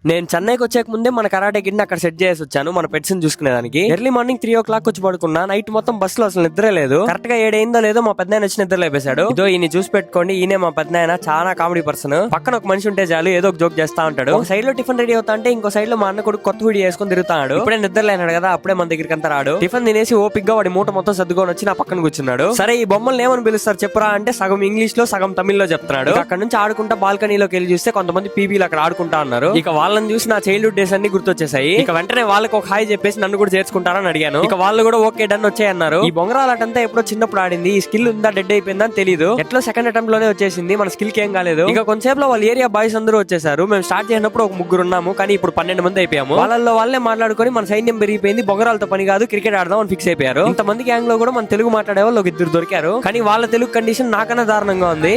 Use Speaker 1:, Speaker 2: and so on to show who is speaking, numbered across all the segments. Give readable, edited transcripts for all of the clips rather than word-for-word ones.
Speaker 1: నేను చెన్నైకి వచ్చే ముందే మన కరాటే కిడ్ని అక్కడ సెట్ చేసి వచ్చాను మన పెట్స్ ని చూసుకునేదానికి. ఎర్లీ మార్నింగ్ 3 o'clock వచ్చి పడుకున్నా. నైట్ మొత్తం బస్సులో అసలు నిద్రే లేదు. కరెక్ట్ గా 7 అయిందో లేదో మా పెద్ద వచ్చి నిద్ర లేపేశాడు. ఇదో ఈయన చూసి పెట్టుకోండి, ఈయనే మా పెద్ద చాలా కామెడీ పర్సన్. పక్కన ఒక మనిషి ఉంటే చాలు ఏదో ఒక జోక్ చేస్తా ఉంటాడు. ఒక సైడ్ లో టిఫిన్ రెడీ అవుతా అంటే ఇంకో సైడ్ లో మా అన్న కొడుకు కొత్త వీడియో వేసుకుని తిరుగుతాడు. ఇప్పుడే నిద్ర లేనాడు కదా, అప్పుడే మన దగ్గరికి అంతా రాడు. టిఫిన్ తినేసి ఓపిక్ గా వాడి మూట మొత్తం సర్దుకొని వచ్చి నా పక్కన కూర్చున్నాడు. సరే ఈ బొమ్మల్ని ఏమని పిలుస్తారు చెప్పరా అంటే సగం ఇంగ్లీష్ లో సగం తమిళ్లో చెప్తున్నాడు. అక్కడ నుంచి ఆడుకుంటా బాల్కనీలోకి వెళ్ళి చూస్తే కొంతమంది పీబీలు అక్కడ ఆడుకుంటా ఉన్నారు. ఇక వాళ్ళని చూసి నా చైల్డ్హుడ్ డేస్ అన్ని గుర్తొచ్చేసాయి. ఇక వెంటనే వాళ్ళకి ఒక హాయ్ చెప్పేసి నన్ను కూడా చేర్చుకుంటారని అడిగాను. ఇక వాళ్ళు కూడా ఓకే డన్ వచ్చాయన్నారు. ఈ బొంగరాలటంతా ఎప్పుడో చిన్నప్పుడు ఆడింది. ఈ స్కిల్ ఉందా డెడ్ అయిపోయిందా అని తెలియదు. ఎట్లా సెకండ్ అటెంప్ట్ లోనే వచ్చేసింది. మన స్కిల్ కి ఏం కాలేదు. ఇక కొంచెంసేపు లో వాళ్ళ ఏరియా బాయ్స్ అందరూ వచ్చేసారు. మేము స్టార్ట్ చేసినప్పుడు ఒక 3 ఉన్నాము, కానీ ఇప్పుడు 12 మంది అయిపోయాము. వాళ్ళల్లో వాళ్ళే మాట్లాడుకొని మన సైన్యం పెరిగిపోయింది, బొంగరాలతో పని కాదు క్రికెట్ ఆడదాం అని ఫిక్స్ అయిపోయారు. ఇంతమంది గ్యాంగ్ లో కూడా మన తెలుగు మాట్లాడే వాళ్ళు ఒక 2 దొరికారు. కానీ వాళ్ళ తెలుగు కండిషన్ నాకన్నా దారుణంగా ఉంది.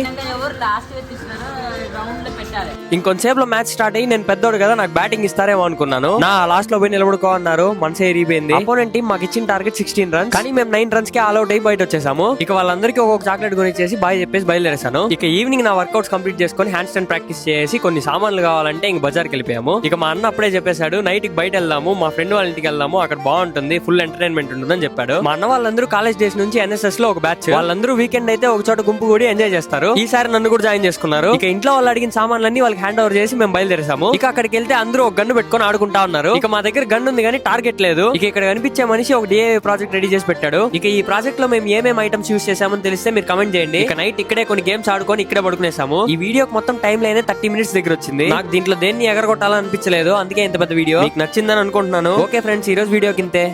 Speaker 1: ఇంకొంచేపు లో మ్యాచ్ స్టార్ట్ అయ్యి నేను పెద్దోడు కదా నాకు బ్యాటింగ్ ఇస్తారేమో అనుకున్నాను. నా లాస్ట్ లో పోయి నిలబడుకో అన్నారు. మనసే ఎరిగిపోయింది. అపోనెంట్ టీం మాకు ఇచ్చిన టార్గెట్ 16 రన్స్, కానీ మేము 9 రన్స్ కి ఆల్ అవుట్ అయ్యి బయట వచ్చేసాము. ఇక వాళ్ళందరికీ ఒక్కొక్క చాక్లెట్ కొనిచ్చేసి బాయ్ చెప్పేసి బయలుదేరేసాను. ఇక ఈవినింగ్ నా వర్కౌట్స్ కంప్లీట్ చేసుకుని హ్యాండ్ స్టాండ్ ప్రాక్టీస్ చేసి కొన్ని సామాన్లు కావాలంటే ఇంక బజార్కి వెళ్ళిపోయాము. ఇక మా అన్న అప్పుడే చెప్పేశాడు నైట్ కి బయట వెళ్దాము, మా ఫ్రెండ్ వాళ్ళ ఇంటికి వెళ్దాము, అక్కడ బాగుంటుంది, ఫుల్ ఎంటర్టైన్మెంట్ ఉంటుందని చెప్పాడు. మా అన్న వాళ్ళందరూ కాలేజ్ డేస్ నుంచి ఎన్ఎస్ఎస్ లో ఒక బ్యాచ్. వాళ్ళందరూ వీకెండ్ అయితే ఒక చోట గుంపు కూడి ఎంజాయ్ చేస్తారు. ఈసారి నన్ను కూడా జాయిన్ చేసుకున్నారు. ఇక ఇంట్లో వాళ్ళు అడిగిన సామాన్లన్నీ వాళ్ళకి హ్యాండ్ ఓవర్ చేసి మేము బయలుదేరేసాము. ఇక అక్కడికి వెళ్తే అందరూ ఒక గన్ను పెట్టుకొని ఆడుకుంటా ఉన్నారు. ఇక మా దగ్గర గన్ ఉంది కానీ టార్గెట్ లేదు. ఇక ఇక్కడ కనిపించే మనిషి ఒక డిఏ ప్రాజెక్ట్ రెడీ చేసి పెట్టాడు. ఇక ఈ ప్రాజెక్ట్ లో మేము ఏమేమి ఐటమ్స్ యూస్ చేసామని తెలిస్తే మీరు కమెంట్ చేయండి. ఇక నైట్ ఇక్కడే కొన్ని గేమ్స్ ఆడుకొని ఇక్కడే పడుకునేసాము. ఈ వీడియోకి మొత్తం టైం లైన్ 30 minutes దగ్గర వచ్చింది. నాకు దీంట్లో దేన్ని ఎగరగొట్టాలని అనిపించలేదు, అందుకే ఇంత పెద్ద వీడియో మీకు నచ్చిందని అనుకుంటున్నాను. ఓకే ఫ్రెండ్స్, ఈ రోజు వీడియో కింతే.